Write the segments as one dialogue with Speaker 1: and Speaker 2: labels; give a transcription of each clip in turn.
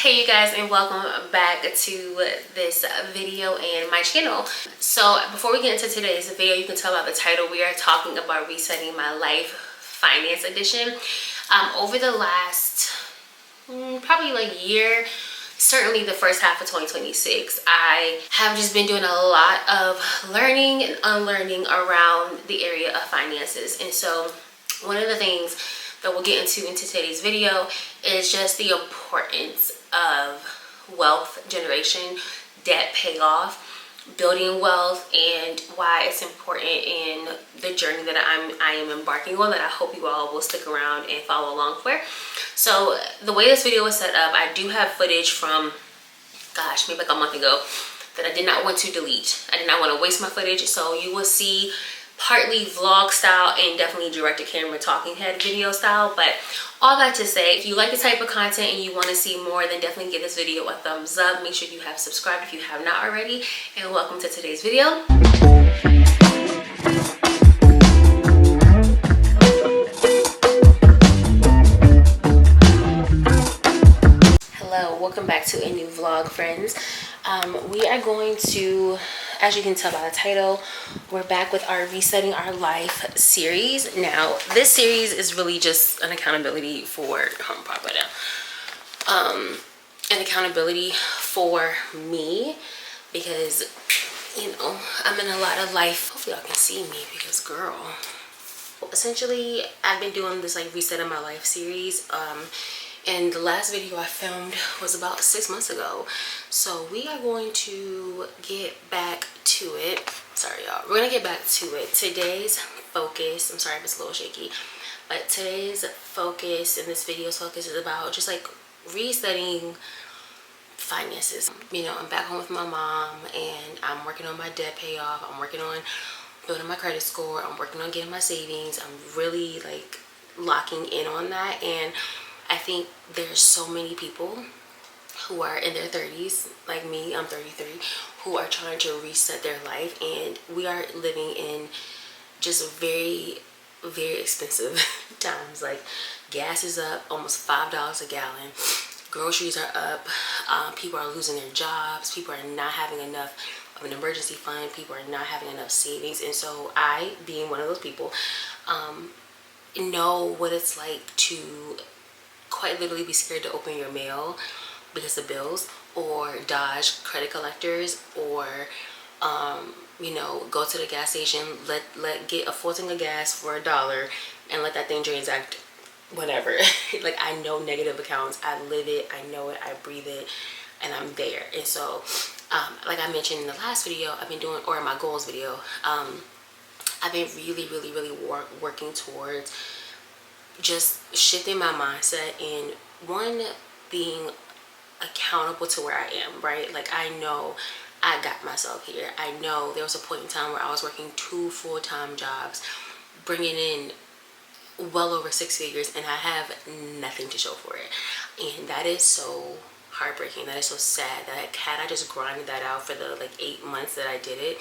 Speaker 1: Hey you guys, and welcome back to this video and my channel. So before we get into today's video, you can tell by the title we are talking about resetting my life finance edition. Over the last probably like year, certainly the first half of 2026, I have just been doing a lot of learning and unlearning around the area of finances. And so one of the things that we'll get into today's video is just the importance of wealth generation, debt payoff, building wealth, and why it's important in the journey that I am embarking on, that I hope you all will stick around and follow along for. So the way this video was set up, I do have footage from, gosh, maybe like a month ago that I did not want to delete. I did not want to waste my footage, so you will see partly vlog style and definitely direct to camera talking head video style. But all that to say, if you like the type of content and you want to see more, then definitely give this video a thumbs up. Make sure you have subscribed if you have not already, and welcome to today's video. Hello, welcome back to a new vlog, friends. We are going to, as you can tell by the title, we're back with our Resetting Our Life series. Now, this series is really just an accountability for an accountability for me, because you know I'm in a lot of life. Hopefully y'all can see me, because girl, essentially I've been doing this like Resetting My Life series. And the last video I filmed was about 6 months ago. So we are going to get back to it. Sorry, y'all. We're going to get back to it. Today's focus, I'm sorry if it's a little shaky, but today's focus in this video's focus is about just like resetting finances. You know, I'm back home with my mom and I'm working on my debt payoff. I'm working on building my credit score. I'm working on getting my savings. I'm really like locking in on that. And I think there's so many people who are in their 30s, like me, I'm 33, who are trying to reset their life, and we are living in just very, very expensive times. Like gas is up almost $5 a gallon, groceries are up, people are losing their jobs, people are not having enough of an emergency fund, people are not having enough savings. And so I, being one of those people, know what it's like to quite literally be scared to open your mail because of bills, or dodge credit collectors, or you know, go to the gas station, get a full tank of gas for $1 and let that thing transact whatever. Like, I know negative accounts, I live it, I know it, I breathe it, and I'm there. And so like I mentioned in the last video I've been doing, or in my goals video, I've been really working towards just shifting my mindset, and one, being accountable to where I am, right? Like, I know I got myself here. I know there was a point in time where I was working 2 full-time jobs, bringing in well over 6 figures, and I have nothing to show for it. And that is so heartbreaking. That is so sad. That had I just grinded that out for the like 8 months that I did it,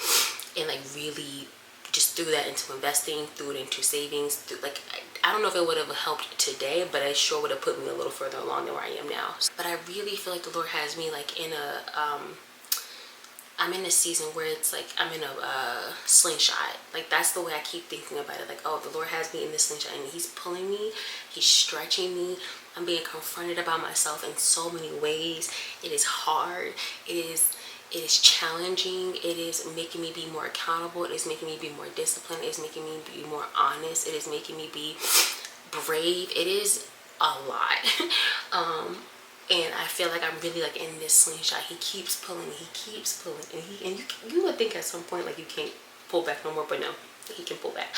Speaker 1: and like really just threw that into investing, threw it into savings, like I don't know if it would have helped today, but it sure would have put me a little further along than where I am now. But I really feel like the Lord has me like in a I'm in a season where it's like I'm in a slingshot. Like, that's the way I keep thinking about it. Like, oh, the Lord has me in this slingshot, and he's pulling me, he's stretching me. I'm being confronted about myself in so many ways. It is hard, it is challenging, it is making me be more accountable, it is making me be more disciplined, it is making me be more honest, it is making me be brave. It is a lot. And I feel like I'm really like in this slingshot. He keeps pulling, and you would think at some point like you can't pull back no more, but no, he can pull back.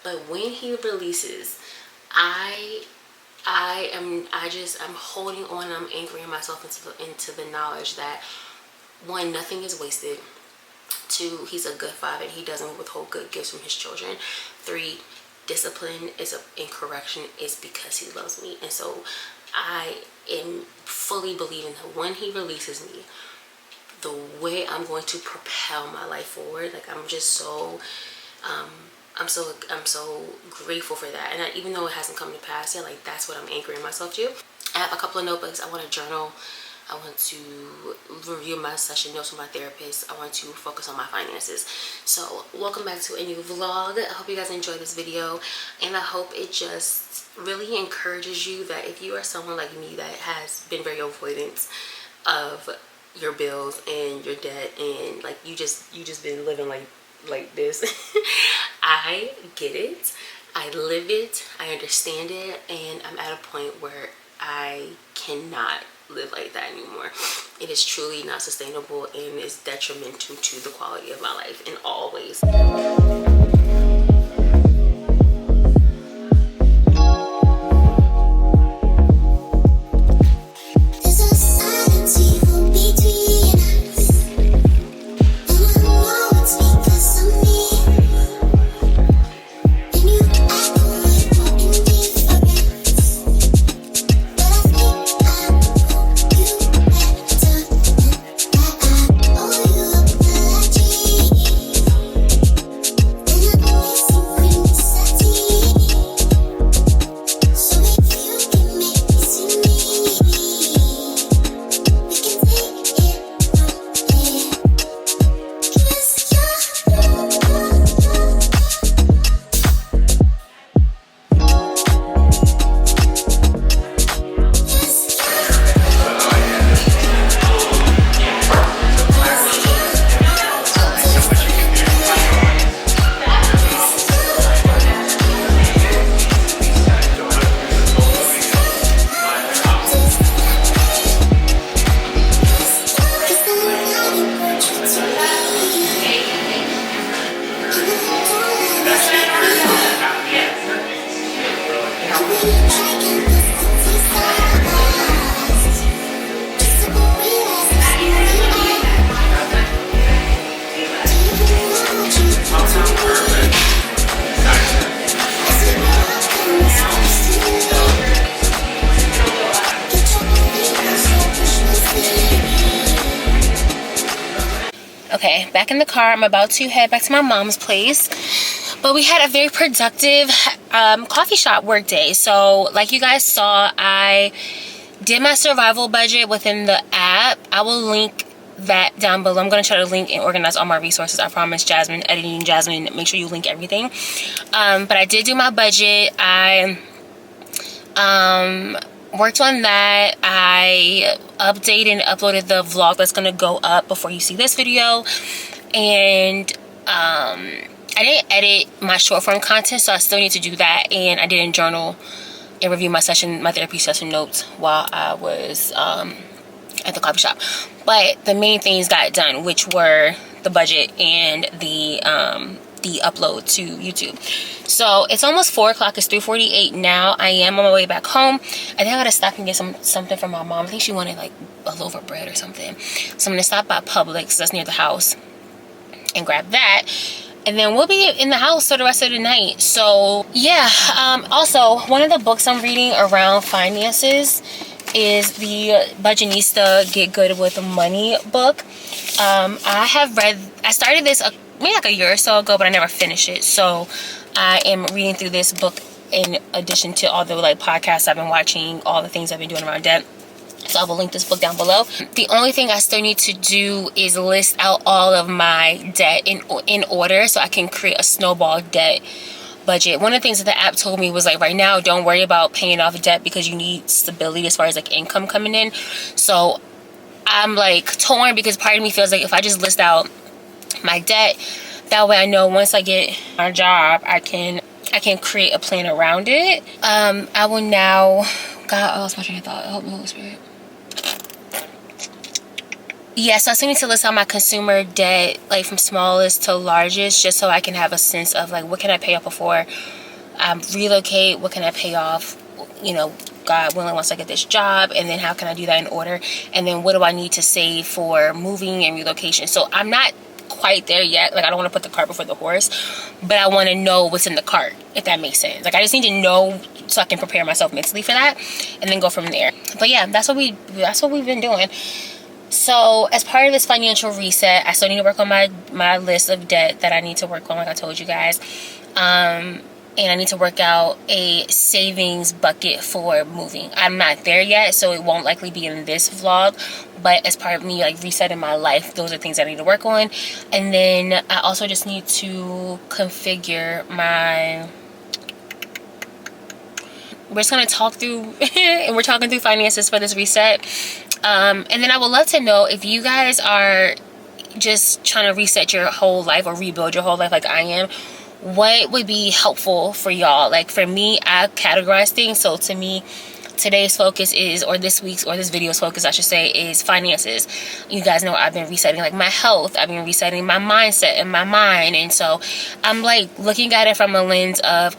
Speaker 1: But when he releases, I'm holding on, and I'm anchoring myself into the knowledge that, 1, nothing is wasted. 2, he's a good father and he doesn't withhold good gifts from his children. 3, discipline in correction is because he loves me. And so I am fully believing that when he releases me, the way I'm going to propel my life forward, like I'm just so I'm so grateful for that. And even though it hasn't come to pass yet, like that's what I'm anchoring myself to. I have a couple of notebooks. I want to journal I want to review my session notes with my therapist. I want to focus on my finances. So welcome back to a new vlog. I hope you guys enjoyed this video, and I hope it just really encourages you that if you are someone like me that has been very avoidant of your bills and your debt, and like you just been living like this, I get it, I live it, I understand it, and I'm at a point where I cannot live like that anymore. It is truly not sustainable and is detrimental to the quality of my life in all ways. Okay, back in the car. I'm about to head back to my mom's place. But we had a very productive coffee shop work day. So like you guys saw, I did my survival budget within the app. I will link that down below. I'm going to try to link and organize all my resources. I promise. Jasmine, editing Jasmine, make sure you link everything. But I did do my budget. I worked on that. I updated and uploaded the vlog that's going to go up before you see this video. And I didn't edit my short form content, so I still need to do that. And I didn't journal and review my therapy session notes while I was at the coffee shop. But the main things got done, which were the budget and the upload to YouTube. So it's almost 4 o'clock. It's 3:48 now. I am on my way back home. I think I gotta stop and get something from my mom. I think she wanted like a loaf of bread or something. So I'm gonna stop by Publix, that's near the house, and grab that. And then we'll be in the house for the rest of the night. So yeah, also one of the books I'm reading around finances is the Budgetnista Get Good with Money book. I started this maybe like a year or so ago, but I never finished it. So I am reading through this book in addition to all the like podcasts I've been watching, all the things I've been doing around debt. So I will link this book down below. The only thing I still need to do is list out all of my debt in order so I can create a snowball debt budget. One of the things that the app told me was like, right now, don't worry about paying off debt because you need stability as far as like income coming in. So I'm like torn because part of me feels like if I just list out my debt, that way I know once I get my job, I can create a plan around it. I will now, God, I lost my train of thought. Help me, Holy Spirit. Yes, I still need to list out my consumer debt, like from smallest to largest, just so I can have a sense of like what can I pay off before I relocate, what can I pay off, you know, God willing, once I get this job, and then how can I do that in order, and then what do I need to save for moving and relocation. So I'm not quite there yet. Like I don't want to put the cart before the horse, but I want to know what's in the cart, if that makes sense. Like I just need to know so I can prepare myself mentally for that, and then go from there. But yeah, that's what we've been doing. So as part of this financial reset, I still need to work on my list of debt that I need to work on, like I told you guys. and I need to work out a savings bucket for moving. I'm not there yet, so it won't likely be in this vlog, but as part of me like resetting my life, those are things I need to work on. And then I also just need to configure my, we're just gonna talk through and we're talking through finances for this reset. And then I would love to know if you guys are just trying to reset your whole life or rebuild your whole life like I am, what would be helpful for y'all. Like for me, I categorize things. So to me, today's focus is, or this week's, or this video's focus I should say, is finances. You guys know I've been resetting like my health, I've been resetting my mindset and my mind, and so I'm like looking at it from a lens of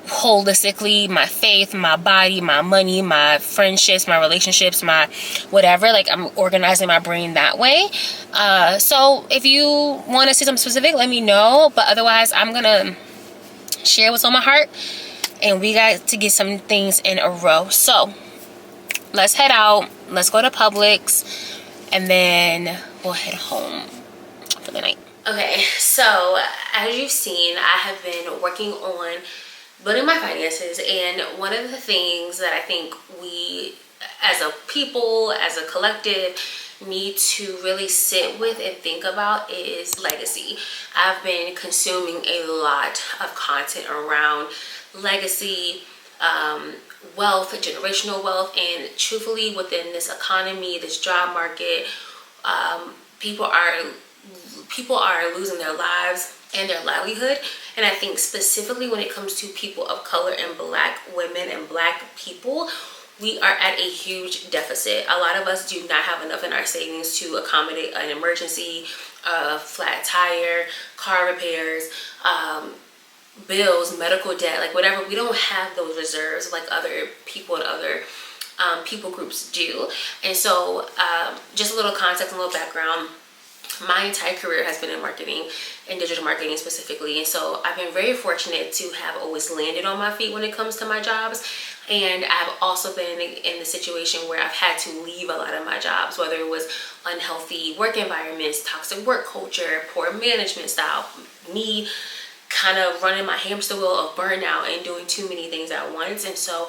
Speaker 1: holistically my faith, my body, my money, my friendships, my relationships, my whatever. Like I'm organizing my brain that way. So if you want to see something specific, let me know, but otherwise I'm gonna share what's on my heart and we got to get some things in a row. So let's head out, let's go to Publix, and then we'll head home for the night. Okay, so as you've seen, I have been working on building my finances, and one of the things that I think we as a people, as a collective, need to really sit with and think about is legacy. I've been consuming a lot of content around legacy, wealth, generational wealth, and truthfully within this economy, this job market, people are losing their lives and their livelihood. And I think specifically when it comes to people of color and black women and black people, we are at a huge deficit. A lot of us do not have enough in our savings to accommodate an emergency, a flat tire, car repairs, bills, medical debt, like whatever. We don't have those reserves like other people and other people groups do. And so just a little context, a little background. My entire career has been in marketing and digital marketing specifically, and so I've been very fortunate to have always landed on my feet when it comes to my jobs. And I've also been in the situation where I've had to leave a lot of my jobs, whether it was unhealthy work environments, toxic work culture, poor management style, me kind of running my hamster wheel of burnout and doing too many things at once. And so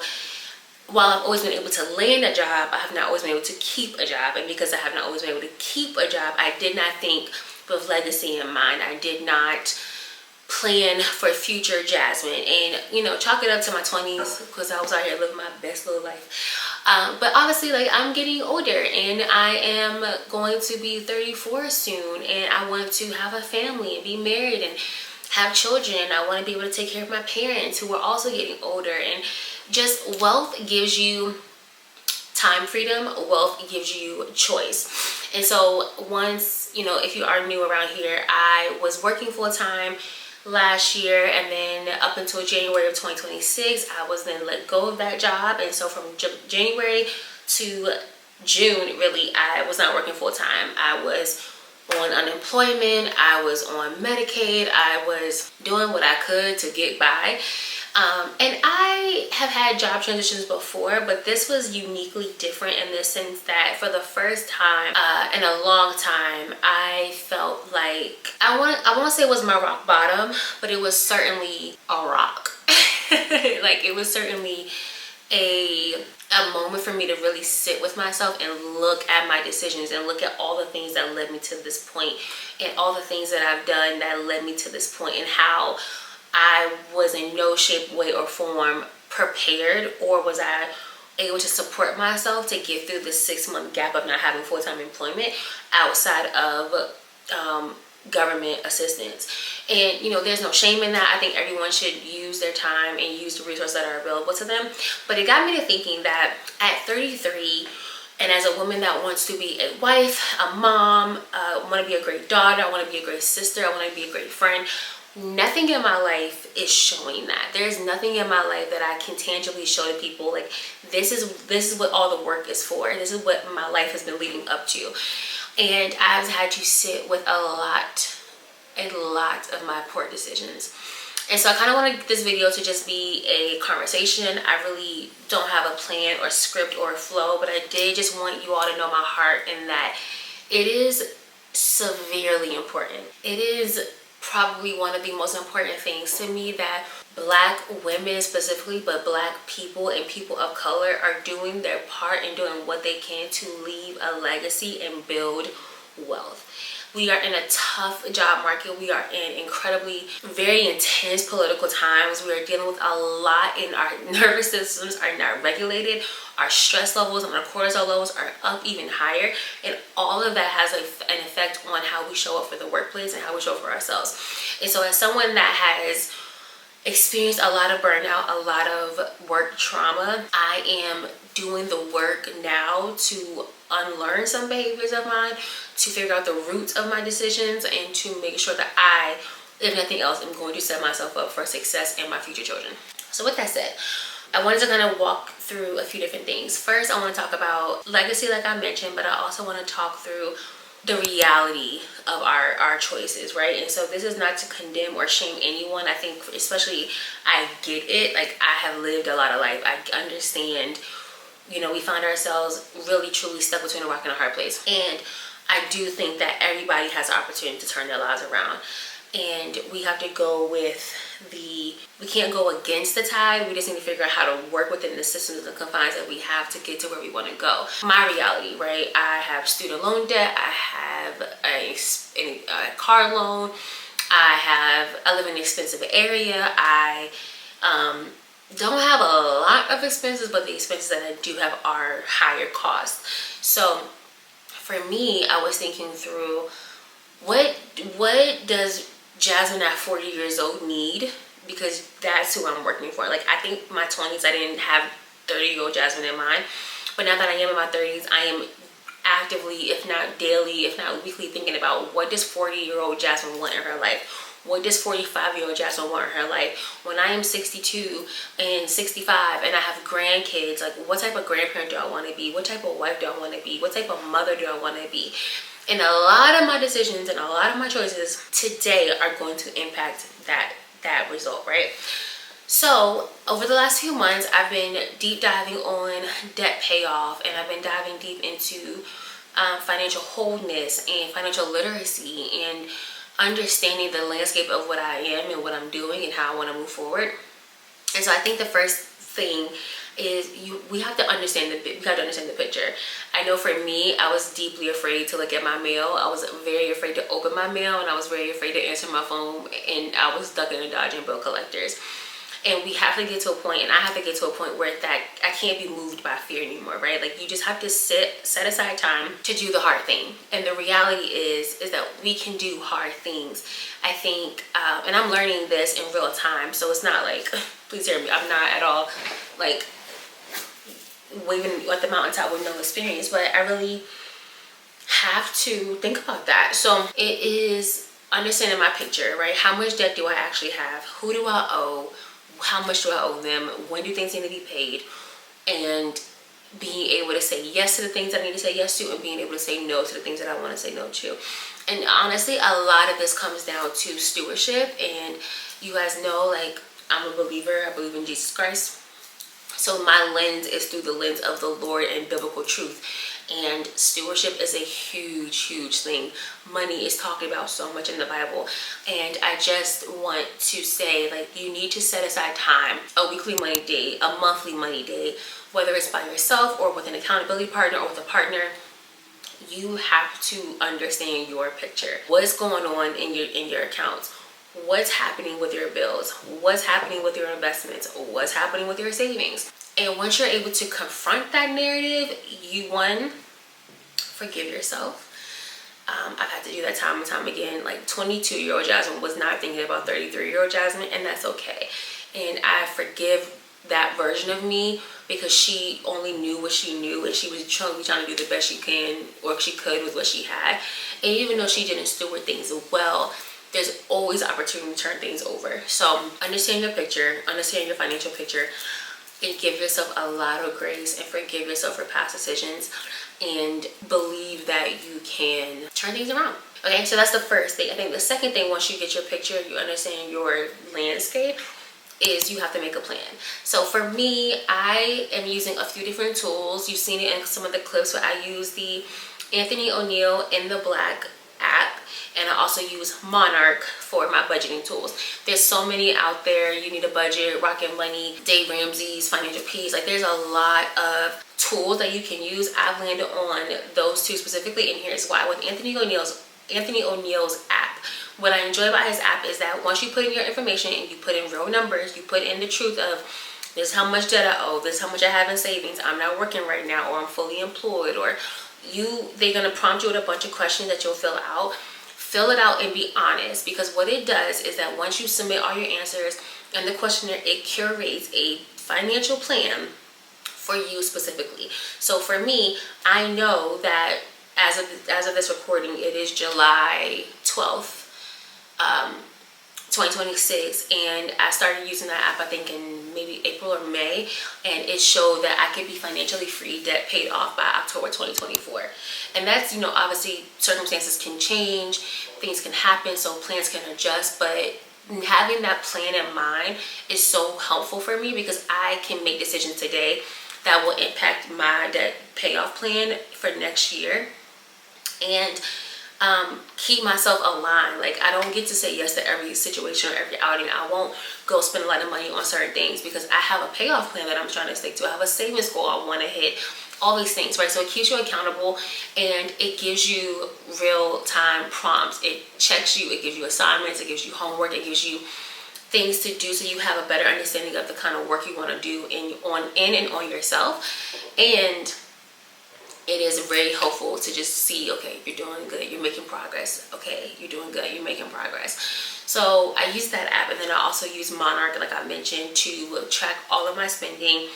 Speaker 1: while I've always been able to land a job, I have not always been able to keep a job. And because I have not always been able to keep a job, I did not think with legacy in mind. I did not plan for future Jasmine. And, you know, chalk it up to my 20s because I was out here living my best little life. But obviously, like, I'm getting older and I am going to be 34 soon. And I want to have a family and be married and have children. I want to be able to take care of my parents who are also getting older. And just wealth gives you time freedom, wealth gives you choice. And so once, you know, if you are new around here, I was working full time last year, and then up until January of 2026, I was then let go of that job. And so from January to June, really, I was not working full time. I was on unemployment, I was on Medicaid, I was doing what I could to get by. And I have had job transitions before, but this was uniquely different in the sense that for the first time in a long time, I felt like I want to say it was my rock bottom, but it was certainly a rock. Like it was certainly a moment for me to really sit with myself and look at my decisions and look at all the things that led me to this point and all the things that I've done that led me to this point, and how I was in no shape, way, or form prepared, or was I able to support myself to get through the 6-month gap of not having full-time employment outside of government assistance. And you know, there's no shame in that. I think everyone should use their time and use the resources that are available to them. But it got me to thinking that at 33, and as a woman that wants to be a wife, a mom, want to be a great daughter, I want to be a great sister, I want to be a great friend, nothing in my life is showing that. There's nothing in my life that I can tangibly show to people like this is what all the work is for. This is what my life has been leading up to. And I've had to sit with a lot of my poor decisions. And so I kind of wanted this video to just be a conversation. I really don't have a plan or script or flow, but I did just want you all to know my heart, and that it is severely important. It is probably one of the most important things to me that Black women specifically, but Black people and people of color are doing their part and doing what they can to leave a legacy and build wealth. We are in a tough job market. We are in incredibly, very intense political times. We are dealing with a lot, and our nervous systems are not regulated. Our stress levels and our cortisol levels are up even higher. And all of that has an effect on how we show up for the workplace and how we show up for ourselves. And so as someone that has experienced a lot of burnout, a lot of work trauma, I am doing the work now to unlearn some behaviors of mine, to figure out the roots of my decisions, and to make sure that I, if nothing else, am going to set myself up for success and my future children. So with that said, I wanted to kind of walk through a few different things. First, I want to talk about legacy, like I mentioned, but I also want to talk through the reality of our choices, right? And so this is not to condemn or shame anyone. I think especially I get it. Like, I have lived a lot of life. I understand, you know, we find ourselves really truly stuck between a rock and a hard place. And I do think that everybody has the opportunity to turn their lives around. And we have to go with we can't go against the tide. We just need to figure out how to work within the systems and confines that we have to get to where we want to go. My reality, right? I have student loan debt. I have a car loan. I live in an expensive area. I don't have a lot of expenses, but the expenses that I do have are higher cost. So for me, I was thinking through what does Jasmine at 40 years old need, because that's who I'm working for. Like, I think my 20s, I didn't have 30-year-old Jasmine in mind, but now that I am in my 30s, I am actively, if not daily, if not weekly, thinking about what does 40-year-old Jasmine want in her life? What does 45-year-old Jasmine want in her life? When I am 62 and 65 and I have grandkids, like, what type of grandparent do I want to be? What type of wife do I want to be? What type of mother do I want to be? And a lot of my decisions and a lot of my choices today are going to impact that result, right? So over the last few months, I've been deep diving on debt payoff, and I've been diving deep into financial wholeness and financial literacy, and understanding the landscape of what I am and what I'm doing and how I want to move forward. And so I think the first thing is we have to understand the picture. I know for me, I was deeply afraid to look at my mail. I was very afraid to open my mail, and I was very afraid to answer my phone, and I was stuck in a dodging bill collectors. And we have to get to a point, and I have to get to a point where that I can't be moved by fear anymore, right? Like, you just have to set aside time to do the hard thing. And the reality is that we can do hard things. I think, and I'm learning this in real time, so it's not like, please hear me, I'm not at all like waving at the mountaintop with no experience, but I really have to think about that. So it is understanding my picture, right? How much debt do I actually have? Who do I owe? How much do I owe them? When do things need to be paid? And being able to say yes to the things I need to say yes to, and being able to say no to the things that I want to say no to. And honestly, a lot of this comes down to stewardship. And you guys know, like, I'm a believer. I believe in Jesus Christ. So my lens is through the lens of the Lord and biblical truth. And stewardship is a huge, huge thing. Money is talked about so much in the Bible. And I just want to say, like, you need to set aside time, a weekly money day, a monthly money day, whether it's by yourself or with an accountability partner or with a partner. You have to understand your picture. What's going on in your accounts? What's happening with your bills? What's happening with your investments? What's happening with your savings? And once you're able to confront that narrative, you, one, forgive yourself. I've had to do that time and time again. Like, 22-year-old Jasmine was not thinking about 33-year-old Jasmine, and that's okay. And I forgive that version of me, because she only knew what she knew, and she was trying to do the best she can, or she could, with what she had. And even though she didn't steward things well, there's always opportunity to turn things over. So understand your picture, understand your financial picture, and give yourself a lot of grace and forgive yourself for past decisions, and believe that you can turn things around. Okay, so that's the first thing. I think the second thing, once you get your picture, you understand your landscape, is you have to make a plan. So for me, I am using a few different tools. You've seen it in some of the clips where I use the Anthony O'Neill in the Black app. And I also use Monarch for my budgeting tools. There's so many out there. You Need a Budget, Rocket Money, Dave Ramsey's Financial Peace. Like, there's a lot of tools that you can use. I've landed on those two specifically, and here's why. With Anthony O'Neill's app, what I enjoy about his app is that once you put in your information and you put in real numbers, you put in the truth of this is how much debt I owe, this is how much I have in savings, I'm not working right now, or I'm fully employed, or they're gonna prompt you with a bunch of questions that you'll fill out. Fill it out and be honest, because what it does is that once you submit all your answers and the questionnaire, it curates a financial plan for you specifically. So for me, I know that as of this recording, it is July 12th, 2026, and I started using that app I think in maybe April or May, and it showed that I could be financially free, debt paid off by October 2024. And that's, obviously circumstances can change, things can happen, so plans can adjust, but having that plan in mind is so helpful for me, because I can make decisions today that will impact my debt payoff plan for next year, and keep myself aligned. Like, I don't get to say yes to every situation or every outing. I won't go spend a lot of money on certain things because I have a payoff plan that I'm trying to stick to. I have a savings goal I want to hit. All these things, right? So it keeps you accountable, and it gives you real-time prompts. It checks you. It gives you assignments. It gives you homework. It gives you things to do, so you have a better understanding of the kind of work you want to do in and on yourself. And it is very helpful to just see, okay, you're doing good, you're making progress. Okay, you're doing good, you're making progress. So I use that app, and then I also use Monarch, like I mentioned, to track all of my spending,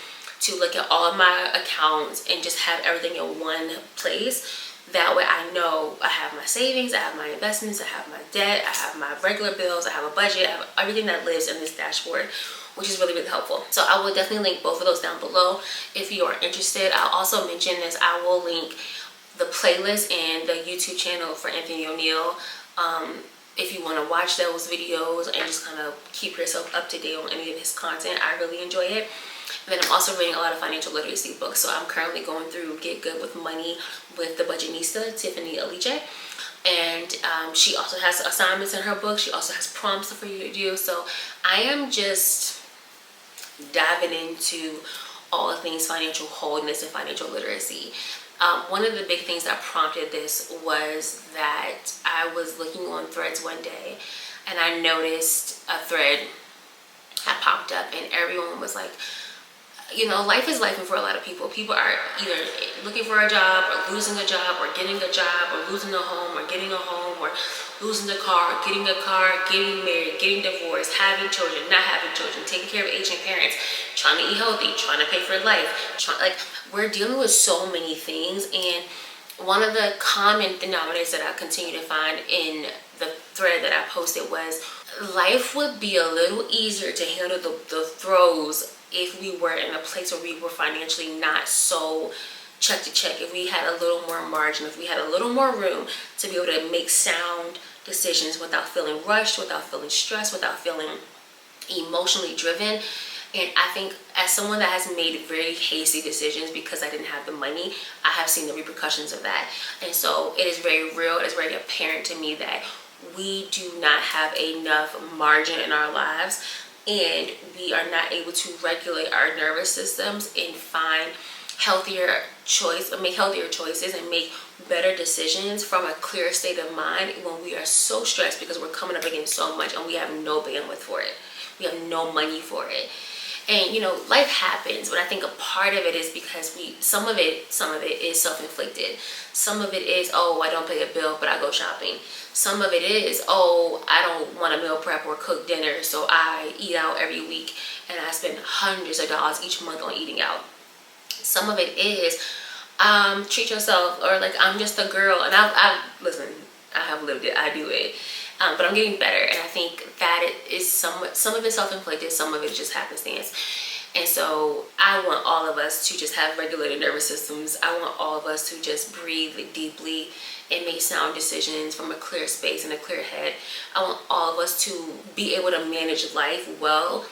Speaker 1: to look at all of my accounts, and just have everything in one place. That way I know I have my savings, I have my investments, I have my debt, I have my regular bills, I have a budget, I have everything that lives in this dashboard, which is really, really helpful. So I will definitely link both of those down below if you are interested. I'll also mention this, I will link the playlist and the YouTube channel for Anthony O'Neill, if you want to watch those videos and just kind of keep yourself up to date on any of his content. I really enjoy it. And then I'm also reading a lot of financial literacy books. So I'm currently going through Get Good with Money with the Budgetnista, Tiffany Aliche. And she also has assignments in her book. She also has prompts for you to do. So I am just diving into all the things financial wholeness and financial literacy. One of the big things that prompted this was that I was looking on Threads one day, and I noticed a thread had popped up, and everyone was like, life is life for a lot of people. People are either looking for a job, or losing a job, or getting a job, or losing a home, or getting a home, or losing a car, or getting a car, getting married, getting divorced, having children, not having children, taking care of aging parents, trying to eat healthy, trying to pay for life. We're dealing with so many things, and one of the common denominators that I continue to find in the thread that I posted was life would be a little easier to handle the throes if we were in a place where we were financially not so check to check, if we had a little more margin, if we had a little more room to be able to make sound decisions without feeling rushed, without feeling stressed, without feeling emotionally driven. And I think as someone that has made very hasty decisions because I didn't have the money, I have seen the repercussions of that. And so it is very real, it is very apparent to me that we do not have enough margin in our lives, and we are not able to regulate our nervous systems and find make healthier choices and make better decisions from a clear state of mind when we are so stressed because we're coming up against so much and we have no bandwidth for it. We have no money for it. And life happens, but I think a part of it is because some of it is self-inflicted. Some of it is, oh, I don't pay a bill, but I go shopping. Some of it is, oh, I don't want to meal prep or cook dinner, so I eat out every week and I spend hundreds of dollars each month on eating out. Some of it is, treat yourself, or like, I'm just a girl, and listen, I have lived it, I do it. But I'm getting better, and I think that it is some of it self-inflicted, some of it just happenstance. And so I want all of us to just have regulated nervous systems. I want all of us to just breathe deeply and make sound decisions from a clear space and a clear head. I want all of us to be able to manage life well,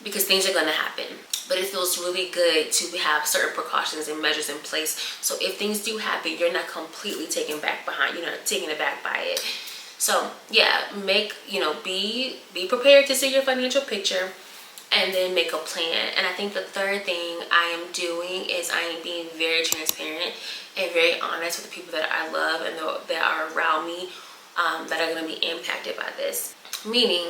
Speaker 1: because things are going to happen. But it feels really good to have certain precautions and measures in place, so if things do happen, you're not completely taken aback by it. So yeah, be prepared to see your financial picture, and then make a plan. And I think the third thing I am doing is I am being very transparent and very honest with the people that I love and that are around me, that are going to be impacted by this. Meaning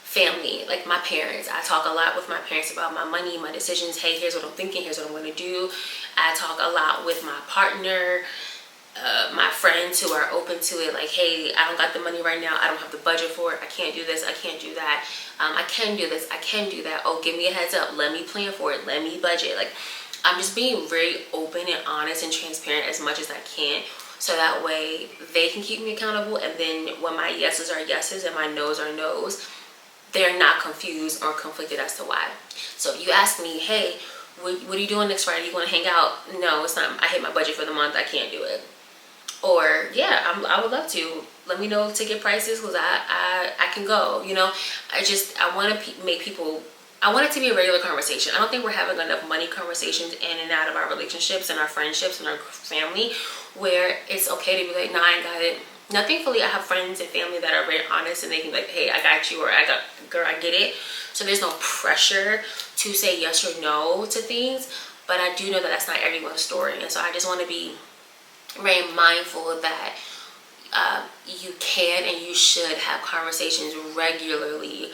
Speaker 1: family, like my parents. I talk a lot with my parents about my money, my decisions. Hey, here's what I'm thinking, here's what I'm going to do. I talk a lot with my partner, my friends who are open to it, like, hey, I don't got the money right now, I don't have the budget for it, I can't do this, I can't do that, I can do this, I can do that, oh, give me a heads up, let me plan for it, let me budget. Like, I'm just being very open and honest and transparent as much as I can, so that way they can keep me accountable. And then when my yeses are yeses and my nos are nos, they're not confused or conflicted as to why. So if you ask me, hey, what are you doing next Friday? You want to hang out? No, it's not. I hit my budget for the month, I can't do it. Or yeah, I would love to. Let me know ticket prices, because I can go. I want to make people. I want it to be a regular conversation. I don't think we're having enough money conversations in and out of our relationships and our friendships and our family, where it's okay to be like, nah, I ain't got it. Now, thankfully, I have friends and family that are very honest, and they can be like, hey, I got you, or girl, I get it. So there's no pressure to say yes or no to things. But I do know that that's not everyone's story, and so I just want to be very mindful that you can and you should have conversations regularly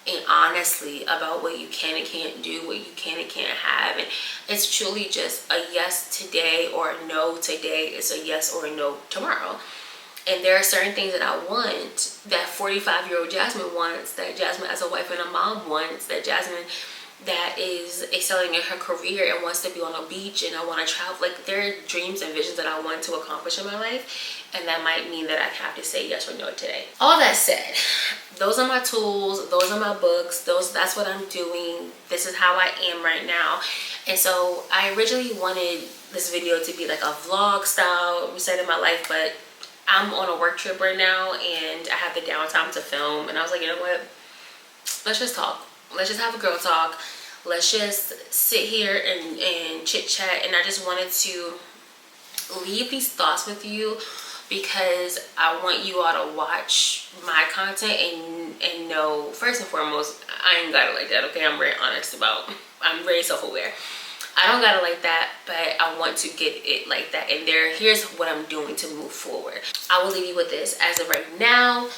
Speaker 1: and honestly about what you can and can't do, what you can and can't have. And it's truly just a yes today or a no today. It's a yes or a no tomorrow. And there are certain things that I want, that 45-year-old Jasmine wants, that Jasmine as a wife and a mom wants, that Jasmine that is excelling in her career and wants to be on a beach, and I want to travel. Like, there are dreams and visions that I want to accomplish in my life, and that might mean that I have to say yes or no today. All that said, those are my tools, those are my books, that's what I'm doing. This is how I am right now. And so I originally wanted this video to be like a vlog style reset in my life, but I'm on a work trip right now and I have the downtime to film, and I was like, you know what, let's just talk. Let's just have a girl talk. Let's just sit here and chit chat. And I just wanted to leave these thoughts with you, because I want you all to watch my content and know, first and foremost, I ain't got it like that, okay? I'm I'm very self-aware. I don't got it like that, but I want to get it like that. And here's what I'm doing to move forward. I will leave you with this. As of right now,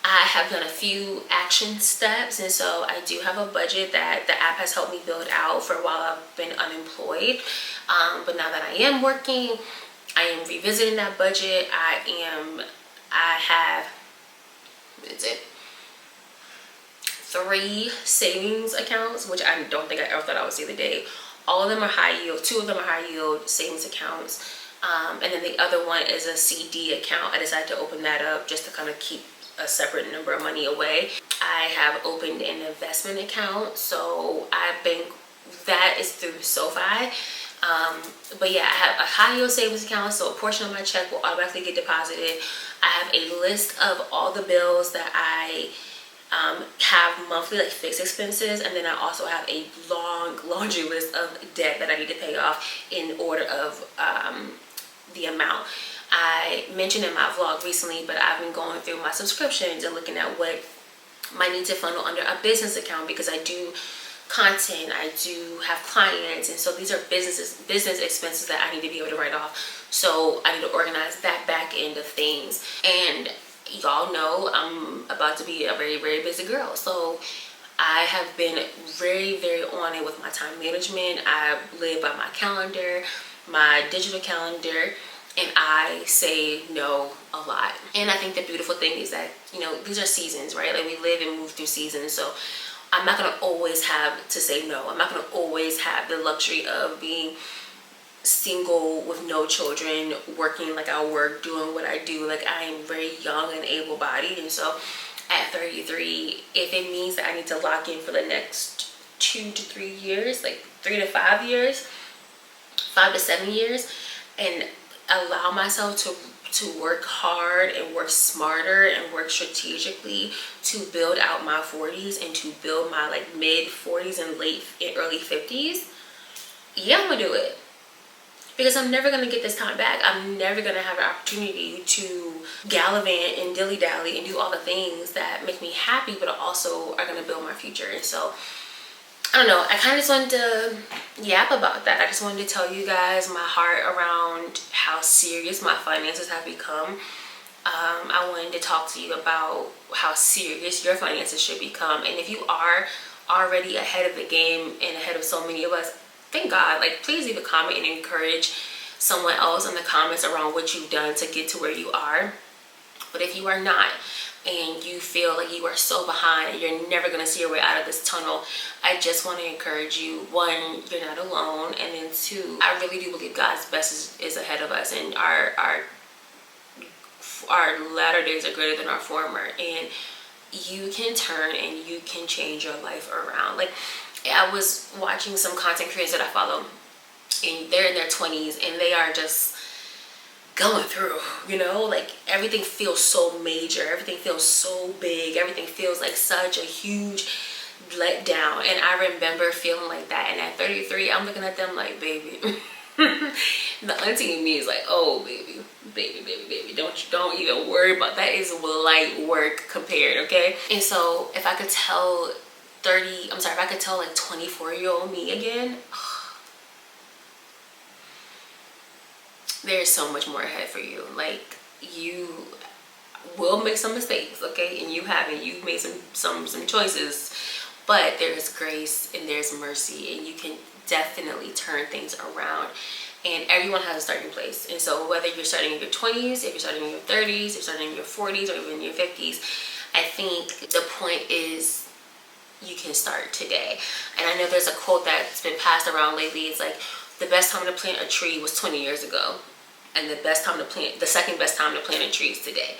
Speaker 1: I have done a few action steps, and so I do have a budget that the app has helped me build out for while I've been unemployed. But now that I am working, I am revisiting that budget. I have, is it 3 savings accounts, which I don't think I ever thought I would see the day. All of them are high yield. 2 of them are high yield savings accounts. And then the other one is a CD account. I decided to open that up just to kind of keep a separate number of money away. I have opened an investment account, so that is through SoFi. But yeah, I have a high yield savings account, so a portion of my check will automatically get deposited. I have a list of all the bills that I have monthly, like fixed expenses, and then I also have a long laundry list of debt that I need to pay off in order of the amount. I mentioned in my vlog recently, but I've been going through my subscriptions and looking at what might need to funnel under a business account, because I do content, I do have clients, and so these are business expenses that I need to be able to write off. So I need to organize that back end of things. And y'all know I'm about to be a very, very busy girl, so I have been very, very on it with my time management. I live by my calendar, my digital calendar, and I say no a lot. And I think the beautiful thing is that, these are seasons, right? Like, we live and move through seasons, so I'm not gonna always have to say no. I'm not gonna always have the luxury of being single with no children, working like I work, doing what I do. Like, I am very young and able-bodied, and so at 33, if it means that I need to lock in for the next 2 to 3 years, like 3 to 5 years, 5 to 7 years, and allow myself to work hard and work smarter and work strategically to build out my 40s and to build my like mid 40s and early 50s, yeah, I'm gonna do it. because I'm never going to get this time back. I'm never going to have an opportunity to gallivant and dilly-dally and do all the things that make me happy, but also are going to build my future. And so I don't know, I kind of just wanted to yap about that. I just wanted to tell you guys my heart around how serious my finances have become. I wanted to talk to you about how serious your finances should become. And if you are already ahead of the game and ahead of so many of us, thank God. Like, please leave a comment and encourage someone else in the comments around what you've done to get to where you are. But if you are not, and you feel like you are so behind and you're never going to see your way out of this tunnel, I just want to encourage you. One, you're not alone. And then two, I really do believe God's best is ahead of us, and our latter days are greater than our former. And you can turn and you can change your life around. Like, I was watching some content creators that I follow, and they're in their 20s and they are just going through, you know, like everything feels so major, everything feels so big, everything feels like such a huge letdown. And I remember feeling like that. And at 33, I'm looking at them like, baby. The auntie in me is like, oh baby, don't even worry about that. Is light work compared, okay? And so if I could tell if I could tell like 24-year-old me again, there's so much more ahead for you. Like, you will make some mistakes, okay? And you've made some choices, but there's grace and there's mercy, and you can definitely turn things around. And everyone has a starting place. And so whether you're starting in your 20s, if you're starting in your 30s, if you're starting in your 40s, or even your 50s, I think the point is you can start today. And I know there's a quote that's been passed around lately. It's like, the best time to plant a tree was 20 years ago, and the second best time to plant a tree is today.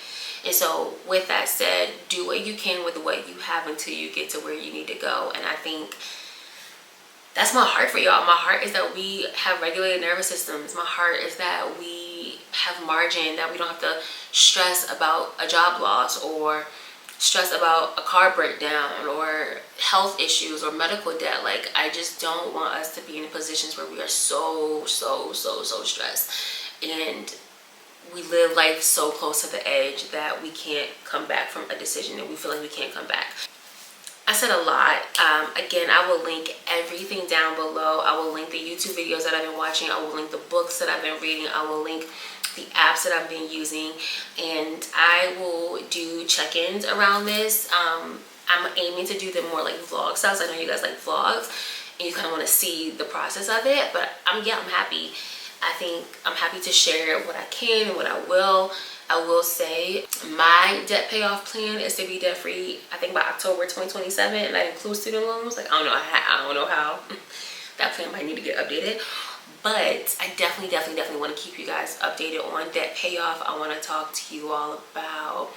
Speaker 1: And so with that said, do what you can with what you have until you get to where you need to go. And I think that's my heart for y'all. My heart is that we have regulated nervous systems. My heart is that we have margin, that we don't have to stress about a job loss, or stress about a car breakdown, or health issues, or medical debt. Like, I just don't want us to be in positions where we are so stressed, and we live life so close to the edge that we can't come back from a decision, and we feel like we can't come back. I said a lot. Again, I will link everything down below. I will link the YouTube videos that I've been watching. I will link the books that I've been reading. I will link the apps that I've been using, and I will do check-ins around this. I'm aiming to do them more like vlog styles. I know you guys like vlogs and you kind of want to see the process of it, but I'm happy. I think I'm happy to share what I can and what I will. I will say my debt payoff plan is to be debt free, I think by October 2027, and that includes student loans. Like, I don't know how. That plan might need to get updated. But I definitely want to keep you guys updated on debt payoff. I want to talk to you all about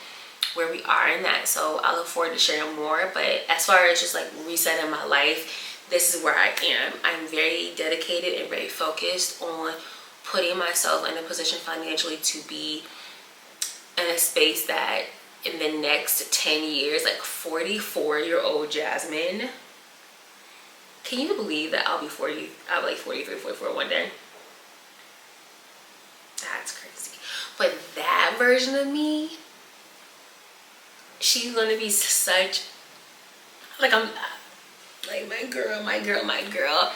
Speaker 1: where we are in that. So I look forward to sharing more. But as far as just like resetting my life, this is where I am. I'm very dedicated and very focused on putting myself in a position financially to be in a space that in the next 10 years, like 44-year-old Jasmine, can you believe that I'll be 40? I'll be like 43, 44 one day. That's crazy. But that version of me, she's gonna be such, like, I'm like my girl.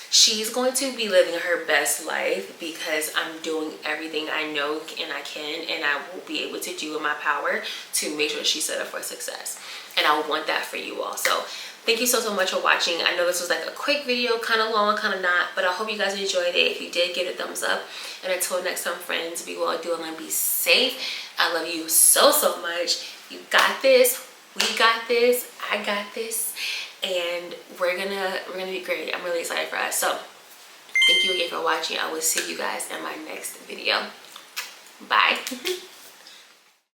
Speaker 1: She's going to be living her best life because I'm doing everything I know and I can, and I will be able to do in my power to make sure she's set up for success. And I want that for you all. So thank you so much for watching. I know this was like a quick video, kind of long, kind of not, but I hope you guys enjoyed it. If you did, give it a thumbs up. And until next time, friends, be well, do well, and be safe. I love you so much. You got this. We got this. I got this. And we're gonna be great. I'm really excited for us. So thank you again for watching. I will see you guys in my next video. Bye.